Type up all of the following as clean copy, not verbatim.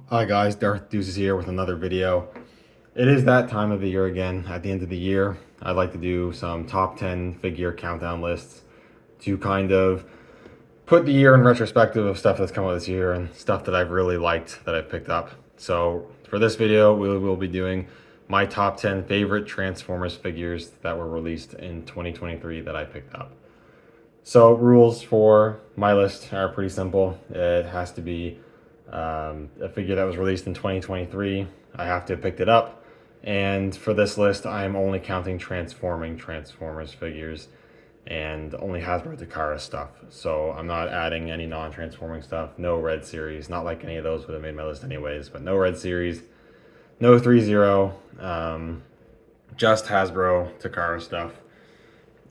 Hi guys, Darth Deuces here with another video. It is that time of the year again. At the end of the year, I'd like to do some top 10 figure countdown lists to kind of put the year in retrospective of stuff that's come out this year and stuff that I've really liked that I've picked up. So for this video, we will be doing my top 10 favorite Transformers figures that were released in 2023 that I picked up. So rules for my list are pretty simple. It has to be a figure that was released in 2023. I have to have picked it up. And for this list, I am only counting transforming Transformers figures and only Hasbro Takara stuff. So I'm not adding any non-transforming stuff. No Red Series. Not like any of those would have made my list anyways, but no Red Series. No 3-0. Just Hasbro Takara stuff.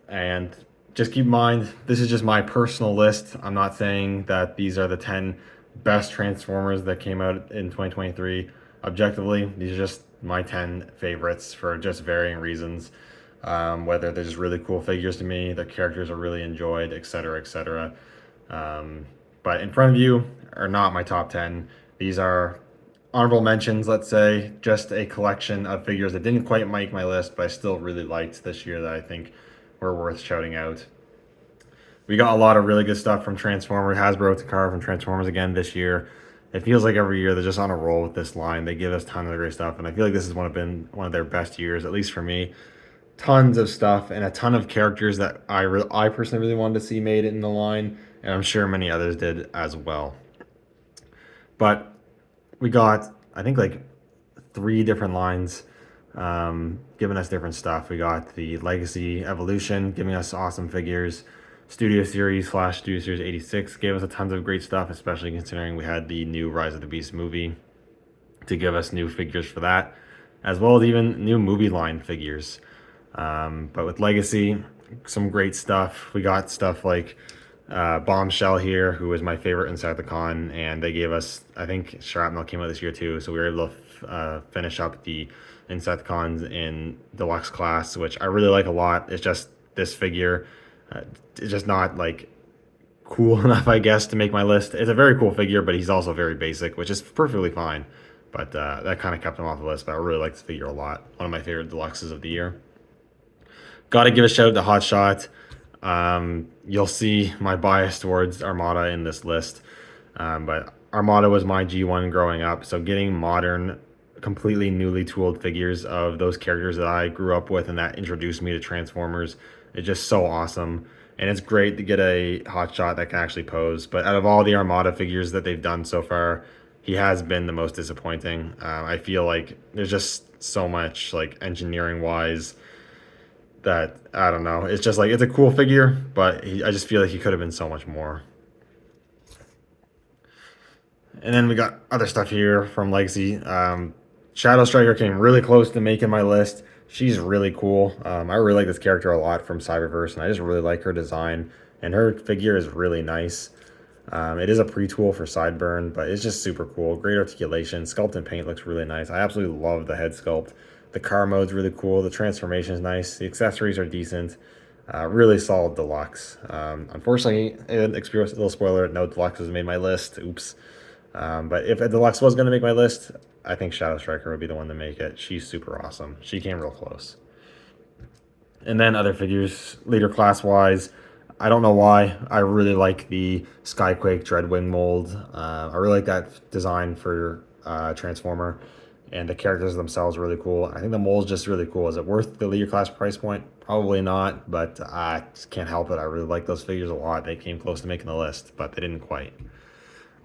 And just keep in mind, this is just my personal list. I'm not saying that these are the 10 best Transformers that came out in 2023. Objectively, these are just my 10 favorites for just varying reasons. Whether they're just really cool figures to me, the characters are really enjoyed, etc., etc. But in front of you are not my top 10. These are honorable mentions, let's say, just a collection of figures that didn't quite make my list, but I still really liked this year that I think were worth shouting out. We got a lot of really good stuff from Transformers, Hasbro Takara from Transformers again this year. It feels like every year they're just on a roll with this line. They give us tons of great stuff, and I feel like this has been one of their best years, at least for me. Tons of stuff and a ton of characters that I personally really wanted to see made it in the line, and I'm sure many others did as well. But we got, I think, like 3 different lines giving us different stuff. We got the Legacy Evolution giving us awesome figures. Studio Series / Studio Series 86 gave us a tons of great stuff, especially considering we had the new Rise of the Beast movie to give us new figures for that, as well as even new movie line figures. But with Legacy, some great stuff. We got stuff like Bombshell here, who was my favorite Insecticon, and they gave us, I think Shrapnel came out this year too, so we were able to finish up the Insecticons in deluxe class, which I really like a lot. It's just this figure, it's just not like cool enough, I guess, to make my list. It's a very cool figure, but he's also very basic, which is perfectly fine. But that kind of kept him off the list, but I really like this figure a lot. One of my favorite deluxes of the year. Got to give a shout out to Hotshot. You'll see my bias towards Armada in this list, but Armada was my G1 growing up, so getting modern, completely newly tooled figures of those characters that I grew up with and that introduced me to Transformers is just so awesome. And it's great to get a Hotshot that can actually pose. But out of all the Armada figures that they've done so far, he has been the most disappointing. I feel like there's just so much, like, engineering wise, that I don't know. It's just like, it's a cool figure, but I just feel like he could have been so much more. And then we got other stuff here from Legacy. Shadow Striker came really close to making my list. She's really cool. I really like this character a lot from Cyberverse, and I just really like her design. And her figure is really nice. It is a pre-tool for Sideburn, but it's just super cool. Great articulation. Sculpt and paint looks really nice. I absolutely love the head sculpt. The car mode's really cool. The transformation is nice. The accessories are decent. Really solid deluxe. Unfortunately, a little spoiler, no deluxes made my list. Oops. But if a deluxe was going to make my list, I think Shadow Striker would be the one to make it. She's super awesome. She came real close. And then other figures, leader class wise, I don't know why. I really like the Skyquake Dreadwing mold. I really like that design for Transformer. And the characters themselves are really cool. I think the mold's just really cool. Is it worth the leader class price point? Probably not, but I just can't help it. I really like those figures a lot. They came close to making the list, but they didn't quite.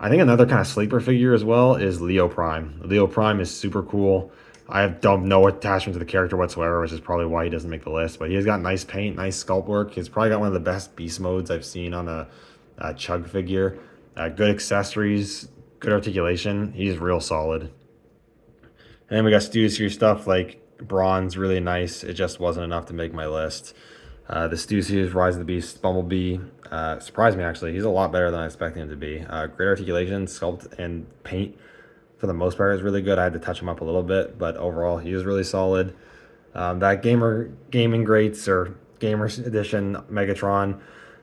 I think another kind of sleeper figure as well is Leo Prime. Leo Prime is super cool. I have no attachment to the character whatsoever, which is probably why he doesn't make the list. But he's got nice paint, nice sculpt work. He's probably got one of the best beast modes I've seen on a Chug figure. Good accessories, good articulation. He's real solid. And then we got Studio Series stuff like Bronze, really nice. It just wasn't enough to make my list. The Studio Series Rise of the Beast Bumblebee surprised me, actually. He's a lot better than I expected him to be. Great articulation, sculpt, and paint for the most part is really good. I had to touch him up a little bit, but overall he was really solid. That Gaming Greats or Gamers Edition Megatron,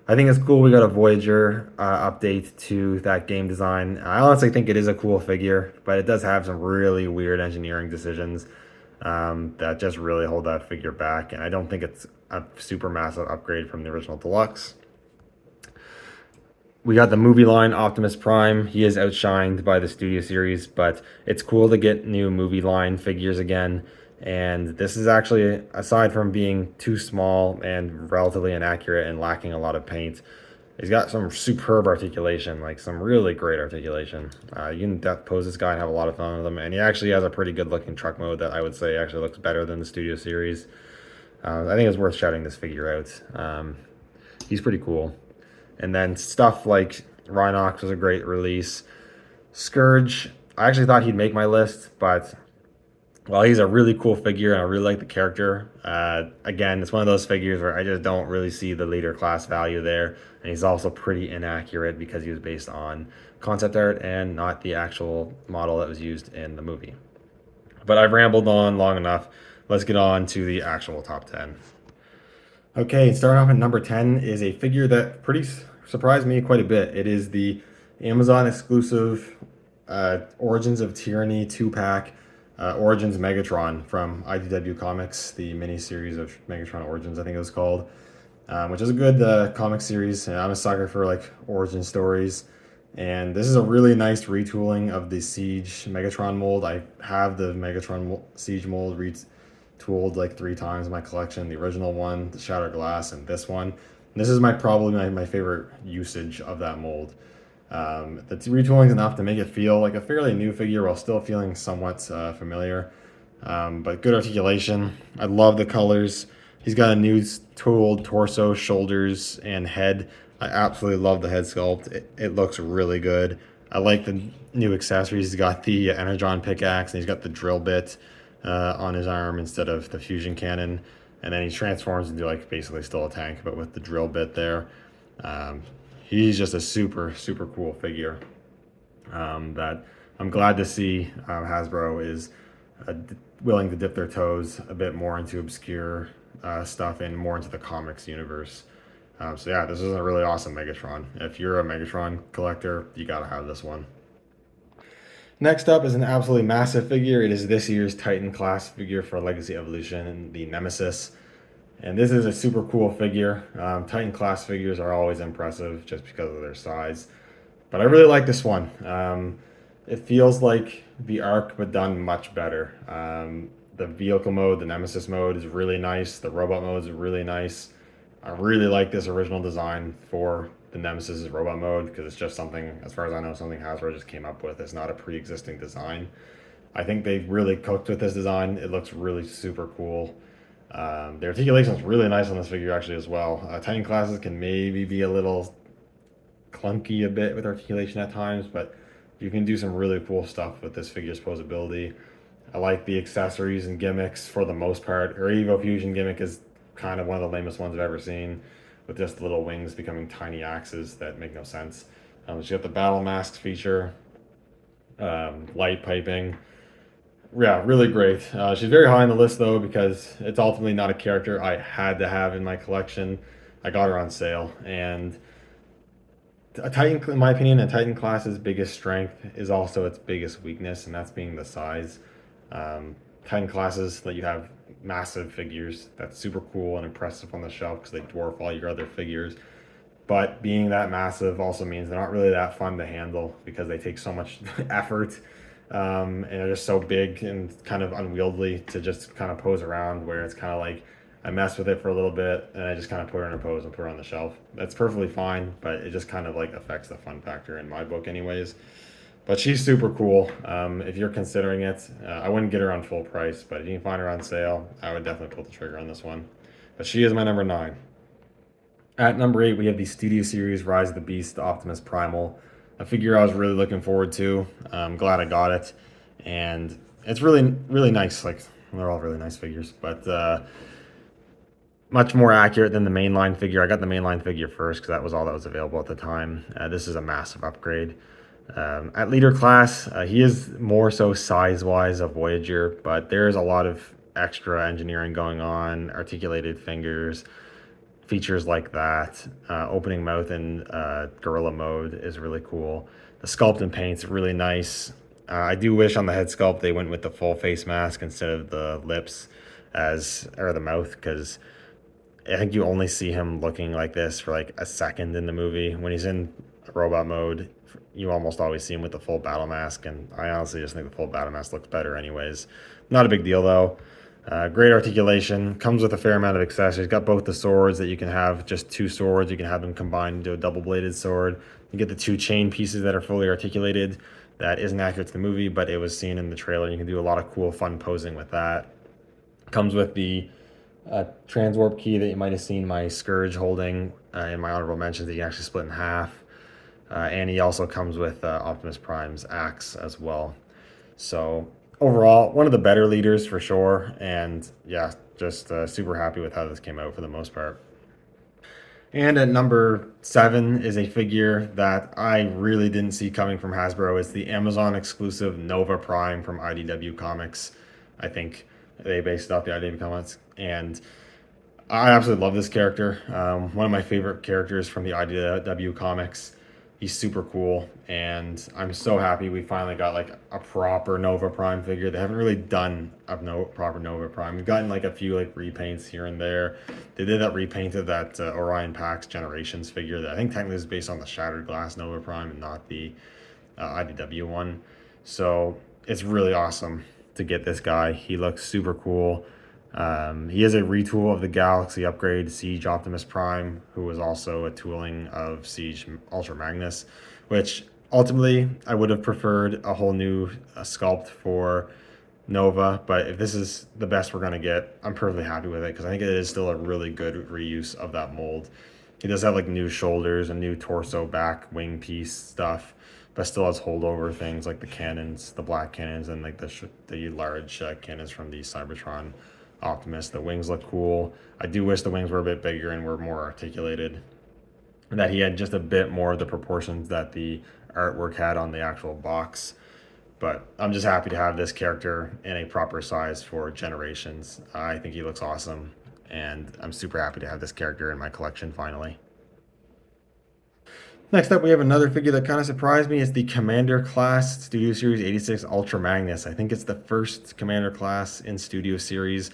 I think it's cool we got a Voyager update to that game design. I honestly think it is a cool figure, but it does have some really weird engineering decisions that just really hold that figure back. And I don't think it's a super massive upgrade from the original Deluxe. We got the movie line Optimus Prime. He is outshined by the Studio Series, but it's cool to get new movie line figures again. And this is actually, aside from being too small and relatively inaccurate and lacking a lot of paint, he's got some superb articulation, like some really great articulation. You can depth pose this guy and have a lot of fun with him. And he actually has a pretty good looking truck mode that I would say actually looks better than the Studio Series. I think it's worth shouting this figure out. He's pretty cool. And then stuff like Rhinox was a great release. Scourge, I actually thought he'd make my list, but well, he's a really cool figure and I really like the character. Again, it's one of those figures where I just don't really see the leader class value there. And he's also pretty inaccurate because he was based on concept art and not the actual model that was used in the movie. But I've rambled on long enough. Let's get on to the actual top 10. Okay, starting off at number 10 is a figure that pretty surprised me quite a bit. It is the Amazon exclusive Origins of Tyranny 2-pack Origins Megatron from IDW Comics, the mini-series of Megatron Origins, I think it was called, which is a good comic series. And I'm a sucker for like origin stories. And this is a really nice retooling of the Siege Megatron mold. I have the Megatron Siege mold retooled like 3 times in my collection. The original one, the Shattered Glass, and this one. And this is probably my favorite usage of that mold. The retooling is enough to make it feel like a fairly new figure while still feeling somewhat familiar. But good articulation. I love the colors. He's got a new tooled torso, shoulders, and head. I absolutely love the head sculpt. It looks really good. I like the new accessories. He's got the Energon pickaxe, and he's got the drill bit on his arm instead of the fusion cannon. And then he transforms into like basically still a tank, but with the drill bit there. He's just a super, super cool figure that I'm glad to see Hasbro is willing to dip their toes a bit more into obscure stuff and more into the comics universe. So yeah, this is a really awesome Megatron. If you're a Megatron collector, you gotta have this one. Next up is an absolutely massive figure. It is this year's Titan class figure for Legacy Evolution, the Nemesis. And this is a super cool figure. Titan class figures are always impressive just because of their size. But I really like this one. It feels like the Arc, but done much better. The vehicle mode, the Nemesis mode is really nice. The robot mode is really nice. I really like this original design for the Nemesis robot mode because it's just something, as far as I know, something Hasbro just came up with. It's not a pre-existing design. I think they've really cooked with this design. It looks really super cool. The articulation is really nice on this figure actually as well. Titan classes can maybe be a little clunky a bit with articulation at times, but you can do some really cool stuff with this figure's posability. I like the accessories and gimmicks for the most part. Her Evo Fusion gimmick is kind of one of the lamest ones I've ever seen, with just little wings becoming tiny axes that make no sense. She's got the battle masks feature, light piping. Yeah, really great. She's very high on the list though because it's ultimately not a character I had to have in my collection. I got her on sale, and a Titan, in my opinion, a Titan class's biggest strength is also its biggest weakness, and that's being the size. Titan classes let you have massive figures that's super cool and impressive on the shelf because they dwarf all your other figures. But being that massive also means they're not really that fun to handle because they take so much effort. And they're just so big and kind of unwieldy to just kind of pose around, where it's kind of like I mess with it for a little bit and I just kind of put her in a pose and put her on the shelf. That's perfectly fine, but it just kind of like affects the fun factor in my book anyways. But she's super cool. If you're considering it, I wouldn't get her on full price, but if you can find her on sale, I would definitely pull the trigger on this one. But she is my number 9. At number 8, we have the Studio Series Rise of the Beast Optimus Primal, a figure I was really looking forward to. I'm glad I got it, and it's really, really nice. Like, they're all really nice figures, but much more accurate than the mainline figure. I got the mainline figure first because that was all that was available at the time. This is a massive upgrade. At leader class, he is more so size-wise a Voyager, but there's a lot of extra engineering going on, articulated fingers, features like that. Opening mouth in gorilla mode is really cool. The sculpt and paint's really nice. I do wish on the head sculpt they went with the full face mask instead of the lips or the mouth, because I think you only see him looking like this for like a second in the movie. When he's in robot mode, you almost always see him with the full battle mask, and I honestly just think the full battle mask looks better anyways. Not a big deal though. Great articulation, comes with a fair amount of accessories. Got both the swords that you can have, just two swords. You can have them combined into a double-bladed sword. You get the two chain pieces that are fully articulated. That isn't accurate to the movie, but it was seen in the trailer. You can do a lot of cool, fun posing with that. Comes with the transwarp key that you might have seen my Scourge holding in my honorable mentions that you can actually split in half. And he also comes with Optimus Prime's axe as well. So overall, one of the better leaders for sure. And yeah, just super happy with how this came out for the most part. And at number 7 is a figure that I really didn't see coming from Hasbro. It's the Amazon exclusive Nova Prime from IDW Comics. I think they based it off the IDW Comics. And I absolutely love this character. One of my favorite characters from the IDW Comics. He's super cool, and I'm so happy we finally got like a proper Nova Prime figure. They haven't really done a proper Nova Prime. We've gotten like a few like repaints here and there. They did that repaint of that Orion Pax Generations figure that I think technically is based on the Shattered Glass Nova Prime and not the IDW one. So it's really awesome to get this guy. He looks super cool. He is a retool of the Galaxy upgrade Siege Optimus Prime, who was also a tooling of Siege Ultra Magnus, which ultimately I would have preferred a whole new sculpt for Nova, but if this is the best we're going to get, I'm perfectly happy with it, because I think it is still a really good reuse of that mold. He does have like new shoulders and new torso, back, wing piece stuff, but still has holdover things like the cannons, the black cannons, and like the large cannons from the Cybertron Optimus. The wings look cool. I do wish the wings were a bit bigger and were more articulated, and that he had just a bit more of the proportions that the artwork had on the actual box. But I'm just happy to have this character in a proper size for Generations. I think he looks awesome, and I'm super happy to have this character in my collection finally. Next up, we have another figure that kind of surprised me. It's the Commander Class Studio Series 86 Ultra Magnus. I think it's the first Commander Class in Studio Series.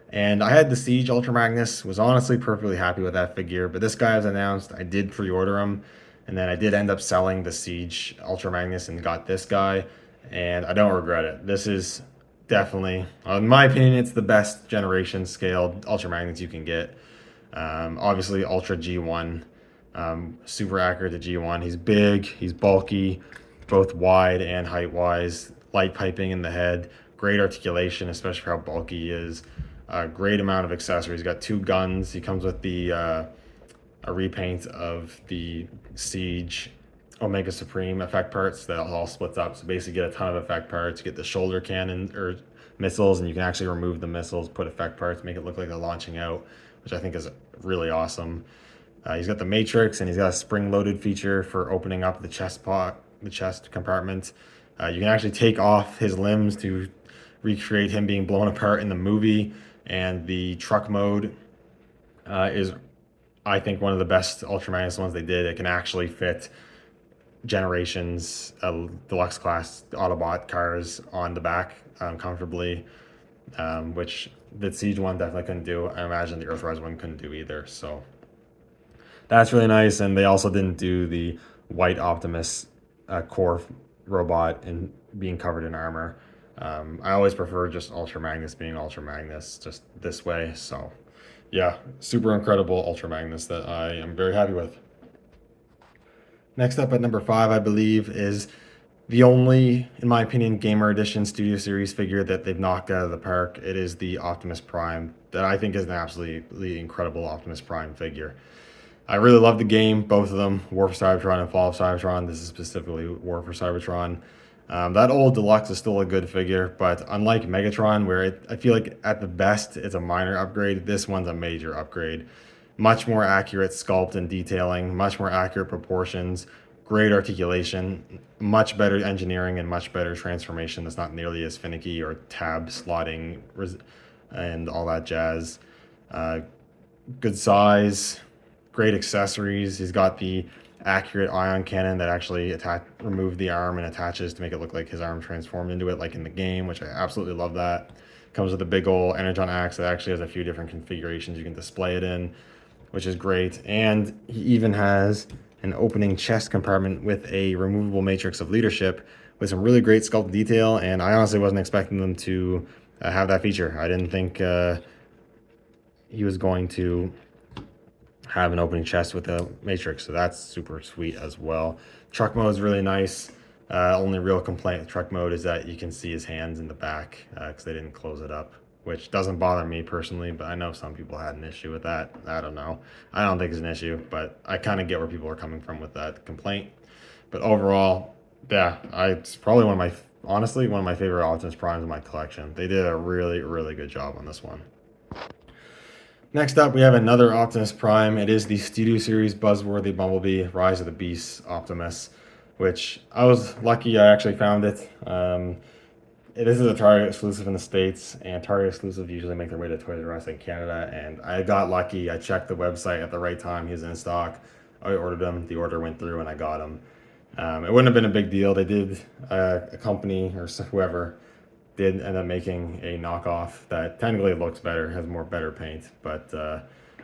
And I had the Siege Ultra Magnus, was honestly perfectly happy with that figure. But this guy was announced, I did pre-order him. And then I did end up selling the Siege Ultra Magnus and got this guy. And I don't regret it. This is definitely, in my opinion, it's the best generation scaled Ultra Magnus you can get. Obviously, Ultra G1. Super accurate to G1. He's big, he's bulky, both wide and height wise. Light piping in the head, great articulation, especially for how bulky he is. Great amount of accessories. He's got 2 guns. He comes with the a repaint of the Siege Omega Supreme effect parts that all splits up. So basically, you get a ton of effect parts. You get the shoulder cannon or missiles, and you can actually remove the missiles, put effect parts, make it look like they're launching out, which I think is really awesome. He's got the Matrix, and he's got a spring-loaded feature for opening up the chest compartment. You can actually take off his limbs to recreate him being blown apart in the movie, and the truck mode is, I think, one of the best Ultra Magnus ones they did. It can actually fit Generations deluxe class Autobot cars on the back comfortably, which the Siege one definitely couldn't do. I imagine the Earthrise one couldn't do either. So that's really nice. And they also didn't do the white Optimus core robot and being covered in armor. I always prefer just Ultra Magnus being Ultra Magnus just this way. So yeah, super incredible Ultra Magnus that I am very happy with. Next up at number 5, I believe, is the only, in my opinion, Gamer Edition Studio Series figure that they've knocked out of the park. It is the Optimus Prime, that I think is an absolutely incredible Optimus Prime figure. I really love the game, both of them, War for Cybertron and Fall of Cybertron. This is specifically War for Cybertron. That old deluxe is still a good figure, but unlike Megatron, where I feel like at the best it's a minor upgrade, this one's a major upgrade. Much more accurate sculpt and detailing, much more accurate proportions, great articulation, much better engineering, and much better transformation that's not nearly as finicky or tab slotting and all that jazz. good size, great accessories. He's got the accurate ion cannon that actually remove the arm and attaches to make it look like his arm transformed into it, like in the game, which I absolutely love that. Comes with a big old energon axe that actually has a few different configurations you can display it in, which is great. And he even has an opening chest compartment with a removable matrix of leadership with some really great sculpt detail. And I honestly wasn't expecting them to have that feature. I didn't think he was going to have an opening chest with a matrix, so that's super sweet as well. Truck mode is really nice. Only real complaint with truck mode is that you can see his hands in the back because they didn't close it up, which doesn't bother me personally, but I know some people had an issue with that. I don't know. I don't think it's an issue, but I kind of get where people are coming from with that complaint. But overall, yeah, it's probably honestly, one of my favorite Optimus Primes in my collection. They did a really, really good job on this one. Next up, we have another Optimus Prime. It is the Studio Series Buzzworthy Bumblebee Rise of the Beast Optimus, which I was lucky I actually found it. This is a Target exclusive in the States, and Target exclusive usually make their way to Toys R Us in Canada, and I got lucky. I checked the website at the right time. He was in stock. I ordered him. The order went through, and I got him. It wouldn't have been a big deal. They did, a company or whoever did end up making a knockoff that technically looks better, has better paint, but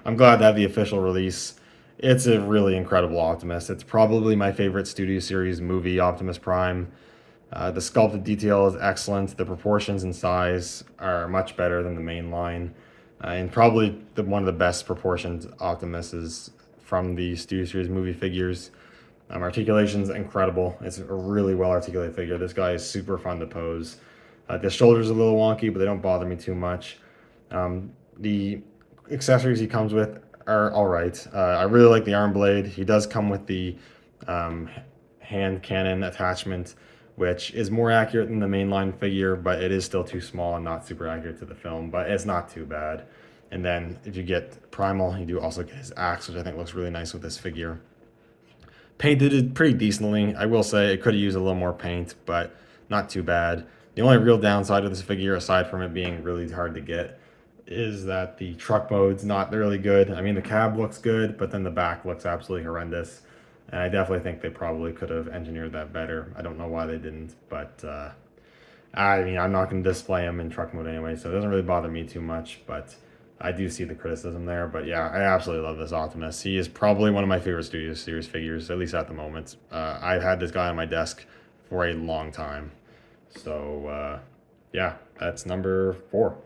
I'm glad to have the official release. It's a really incredible Optimus. It's probably my favorite Studio Series movie Optimus Prime. The sculpted detail is excellent. The proportions and size are much better than the main line, and probably one of the best proportioned Optimuses from the Studio Series movie figures. Articulation's incredible. It's a really well articulated figure. This guy is super fun to pose. The shoulders are a little wonky, but they don't bother me too much. The accessories he comes with are all right. I really like the arm blade. He does come with the hand cannon attachment, which is more accurate than the mainline figure, but it is still too small and not super accurate to the film, but it's not too bad. And then if you get Primal, you do also get his axe, which I think looks really nice with this figure. Painted it pretty decently. I will say it could have used a little more paint, but not too bad. The only real downside of this figure, aside from it being really hard to get, is that the truck mode's not really good. I mean, the cab looks good, but then the back looks absolutely horrendous. And I definitely think they probably could have engineered that better. I don't know why they didn't, but I mean, I'm not going to display them in truck mode anyway, so it doesn't really bother me too much, but I do see the criticism there. But yeah, I absolutely love this Optimus. He is probably one of my favorite Studio Series figures, at least at the moment. I've had this guy on my desk for a long time. So yeah, that's number 4.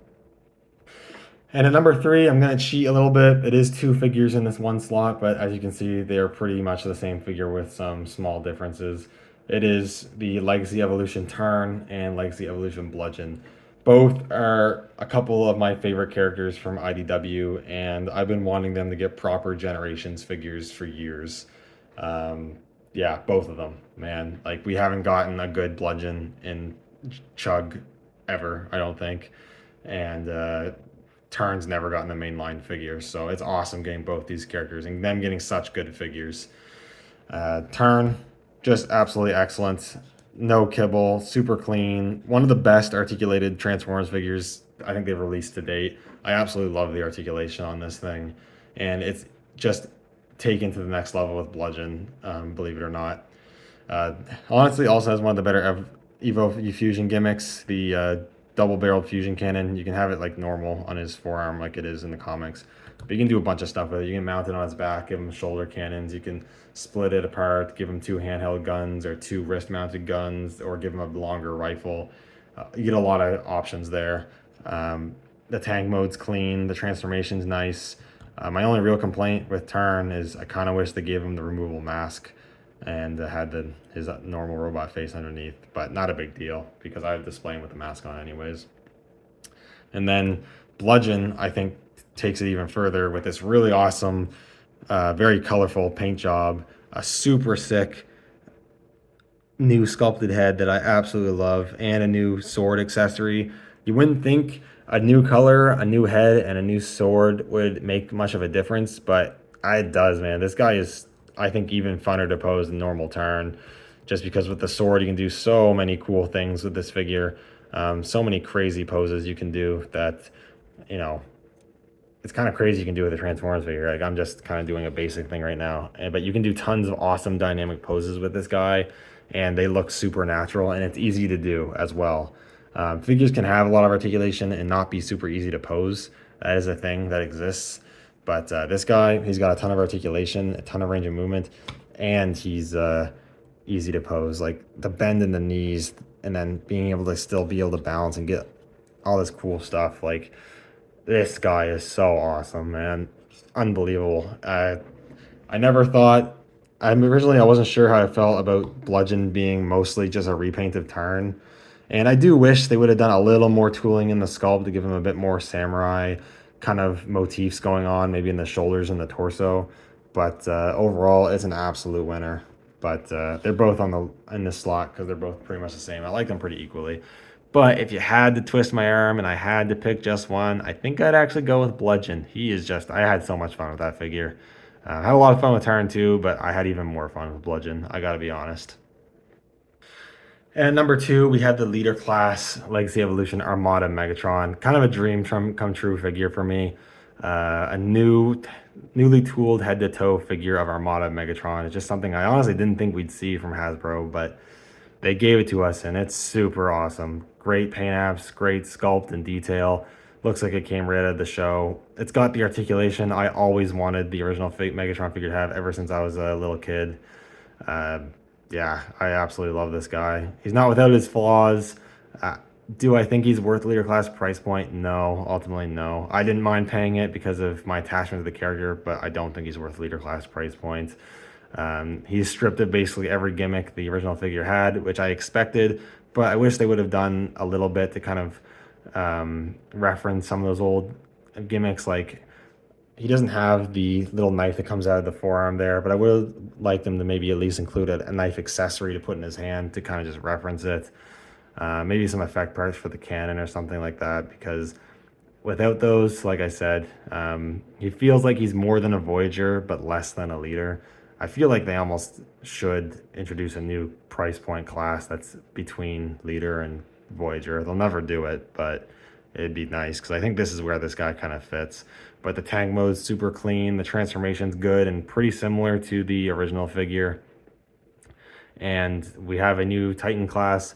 And at number 3, I'm going to cheat a little bit. It is 2 figures in this one slot, but as you can see, they are pretty much the same figure with some small differences. It is the Legacy Evolution Tarn and Legacy Evolution Bludgeon. Both are a couple of my favorite characters from IDW, and I've been wanting them to get proper Generations figures for years. Yeah, both of them, man. Like, we haven't gotten a good Bludgeon in Chug ever, I don't think. And Tarn's never gotten a mainline figure, so it's awesome getting both these characters and them getting such good figures. Tarn, just absolutely excellent. No kibble, super clean. One of the best articulated Transformers figures I think they've released to date. I absolutely love the articulation on this thing, and it's just taken to the next level with Bludgeon, believe it or not. Honestly, also has one of the better Evo fusion gimmicks, the double-barreled fusion cannon. You can have it like normal on his forearm like it is in the comics, but you can do a bunch of stuff with it. You can mount it on his back, give him shoulder cannons, you can split it apart, give him 2 handheld guns or 2 wrist-mounted guns, or give him a longer rifle. You get a lot of options there. The tank mode's clean, the transformation's nice. My only real complaint with Tarn is I kind of wish they gave him the removable mask and had his normal robot face underneath, but not a big deal because I would display him with the mask on anyways. And then Bludgeon, I think, takes it even further with this really awesome, very colorful paint job, a super sick new sculpted head that I absolutely love, and a new sword accessory. You wouldn't think a new color, a new head, and a new sword would make much of a difference, but it does, man. This guy is, I think, even funner to pose than normal Tarn, just because with the sword you can do so many cool things with this figure. So many crazy poses you can do that, you know, it's kind of crazy you can do with a Transformers figure. Like I'm just kind of doing a basic thing right now, but you can do tons of awesome dynamic poses with this guy, and they look super natural, and it's easy to do as well. Figures can have a lot of articulation and not be super easy to pose. That is a thing that exists. But this guy, he's got a ton of articulation, a ton of range of movement, and he's easy to pose. Like the bend in the knees, and then being able to still be able to balance and get all this cool stuff. Like this guy is so awesome, man. Unbelievable. I never thought. Originally I wasn't sure how I felt about Bludgeon being mostly just a repaint of Tarn. And I do wish they would have done a little more tooling in the sculpt to give him a bit more samurai kind of motifs going on, maybe in the shoulders and the torso. But overall, it's an absolute winner. But they're both in the slot because they're both pretty much the same. I like them pretty equally. But if you had to twist my arm and I had to pick just one, I think I'd actually go with Bludgeon. He is just, I had so much fun with that figure. I had a lot of fun with Tarn too, but I had even more fun with Bludgeon. I gotta be honest. And number two, we had the Leader Class Legacy Evolution Armada Megatron. Kind of a dream come true figure for me. A newly tooled head-to-toe figure of Armada Megatron. It's just something I honestly didn't think we'd see from Hasbro, but they gave it to us, and it's super awesome. Great paint apps, great sculpt and detail. Looks like it came right out of the show. It's got the articulation I always wanted the original Megatron figure to have ever since I was a little kid. Yeah, I absolutely love this guy. He's not without his flaws. Do I think he's worth Leader Class price point? No, ultimately no. I didn't mind paying it because of my attachment to the character, but I don't think he's worth Leader Class price point. He's stripped of basically every gimmick the original figure had, which I expected, but I wish they would have done a little bit to kind of reference some of those old gimmicks. Like he doesn't have the little knife that comes out of the forearm there, but I would have liked them to maybe at least include a knife accessory to put in his hand to kind of just reference it. Maybe some effect parts for the cannon or something like that, because without those, like I said, he feels like he's more than a Voyager, but less than a leader. I feel like they almost should introduce a new price point class that's between leader and Voyager. They'll never do it, but it'd be nice because I think this is where this guy kind of fits. But the tank mode's super clean. The transformation's good and pretty similar to the original figure. And we have a new Titan class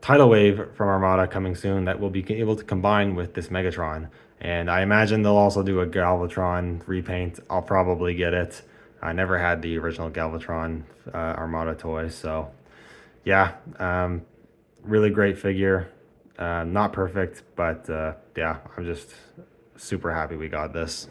tidal wave from Armada coming soon that will be able to combine with this Megatron. And I imagine they'll also do a Galvatron repaint. I'll probably get it. I never had the original Galvatron Armada toy, so yeah, really great figure. Not perfect, but yeah, I'm just super happy we got this.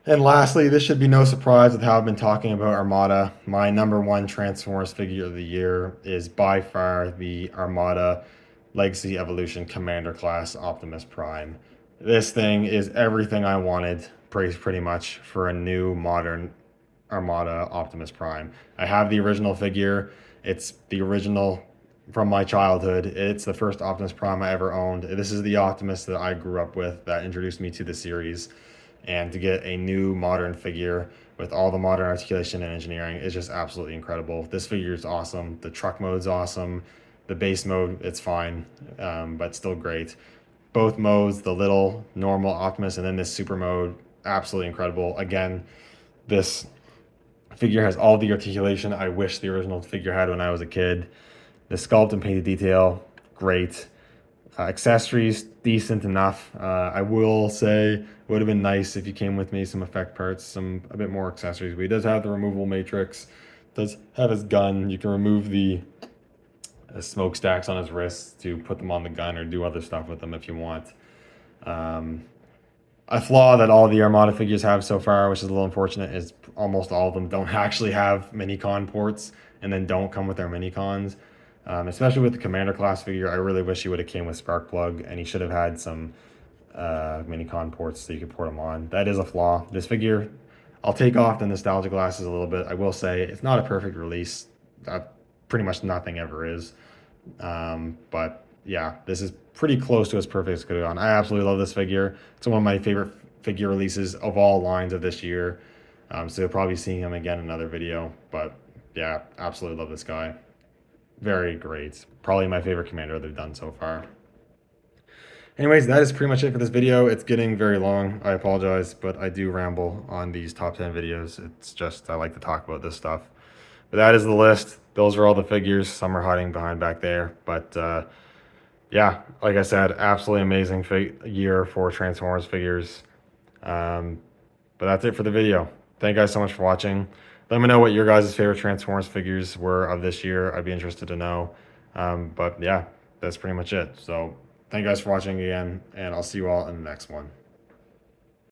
And lastly, this should be no surprise with how I've been talking about Armada. My number one Transformers figure of the year is by far the Armada Legacy Evolution Commander Class Optimus Prime. This thing is everything I wanted, pretty much, for a new modern Armada Optimus Prime. I have the original figure. It's the original from my childhood. It's the first Optimus Prime I ever owned. This is the Optimus that I grew up with that introduced me to the series. And to get a new modern figure with all the modern articulation and engineering is just absolutely incredible. This figure is awesome. The truck mode's awesome. The base mode, it's fine, but still great. Both modes, the little normal Optimus and then this super mode, absolutely incredible. Again, this figure has all the articulation I wish the original figure had when I was a kid. The sculpt and painted detail, great. Accessories, decent enough. I will say it would have been nice if you came with me some effect parts, a bit more accessories. But he does have the removable matrix, does have his gun. You can remove the smokestacks on his wrists to put them on the gun or do other stuff with them if you want. A flaw that all the Armada figures have so far, which is a little unfortunate, is almost all of them don't actually have mini-con ports and then don't come with their mini-cons. Especially with the Commander class figure, I really wish he would have came with Sparkplug, and he should have had some mini-con ports so you could port them on. That is a flaw. This figure, I'll take off the nostalgia glasses a little bit. I will say it's not a perfect release. Pretty much nothing ever is. But yeah, this is pretty close to as perfect as it could have gone. I absolutely love this figure. It's one of my favorite figure releases of all lines of this year. So you'll probably see him again in another video. But yeah, absolutely love this guy. Very great. Probably my favorite commander they've done so far. Anyways, that is pretty much it for this video. It's getting very long. I apologize, but I do ramble on these top 10 videos. It's just, I like to talk about this stuff. But that is the list. Those are all the figures. Some are hiding behind back there. But yeah, like I said, absolutely amazing year for Transformers figures. But that's it for the video. Thank you guys so much for watching. Let me know what your guys' favorite Transformers figures were of this year. I'd be interested to know. But yeah, that's pretty much it. So thank you guys for watching again, and I'll see you all in the next one.